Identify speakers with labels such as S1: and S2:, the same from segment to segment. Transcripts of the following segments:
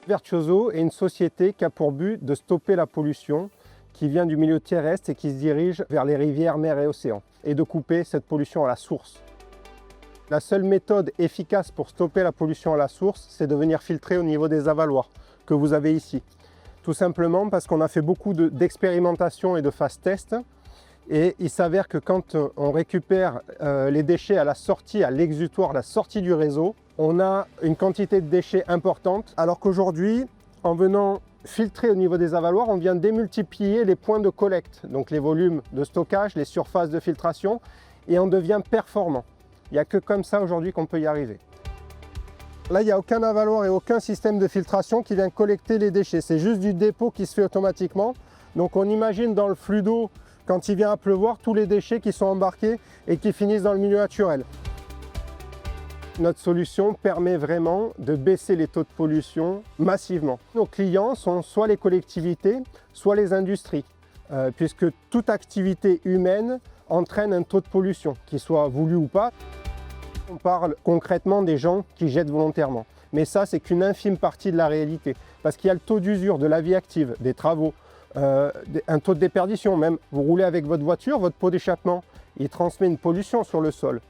S1: Virtuoso est une société qui a pour but de stopper la pollution qui vient du milieu terrestre et qui se dirige vers les rivières, mers et océans, et de couper cette pollution à la source. La seule méthode efficace pour stopper la pollution à la source, c'est de venir filtrer au niveau des avaloirs que vous avez ici. Tout simplement parce qu'on a fait beaucoup d'expérimentations et de phase tests. Et il s'avère que quand on récupère les déchets à la sortie, à l'exutoire, la sortie du réseau, on a une quantité de déchets importante. Alors qu'aujourd'hui, en venant filtrer au niveau des avaloirs, on vient démultiplier les points de collecte, donc les volumes de stockage, les surfaces de filtration, et on devient performant. Il n'y a que comme ça aujourd'hui qu'on peut y arriver. Là, il n'y a aucun avaloir et aucun système de filtration qui vient collecter les déchets. C'est juste du dépôt qui se fait automatiquement. Donc on imagine dans le flux d'eau, quand il vient à pleuvoir, tous les déchets qui sont embarqués et qui finissent dans le milieu naturel. Notre solution permet vraiment de baisser les taux de pollution massivement. Nos clients sont soit les collectivités, soit les industries, puisque toute activité humaine entraîne un taux de pollution, qu'il soit voulu ou pas. On parle concrètement des gens qui jettent volontairement. Mais ça, c'est qu'une infime partie de la réalité. Parce qu'il y a le taux d'usure de la vie active, des travaux, un taux de déperdition même. Vous roulez avec votre voiture, votre pot d'échappement, il transmet une pollution sur le sol.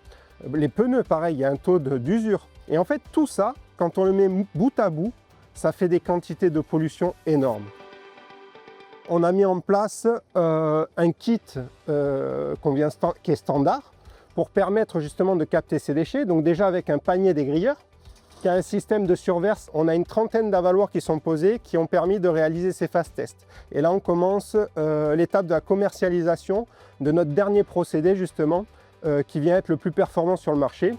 S1: Les pneus, pareil, il y a un taux d'usure. Et en fait, tout ça, quand on le met bout à bout, ça fait des quantités de pollution énormes. On a mis en place un kit qui est standard pour permettre justement de capter ces déchets. Donc déjà avec un panier dégrilleur, qui a un système de surverse, on a une trentaine d'avaloirs qui sont posés, qui ont permis de réaliser ces phases tests. Et là on commence l'étape de la commercialisation de notre dernier procédé justement, qui vient être le plus performant sur le marché.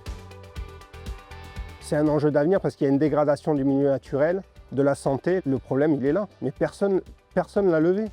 S1: C'est un enjeu d'avenir parce qu'il y a une dégradation du milieu naturel, de la santé. Le problème il est là, mais personne ne l'a levé.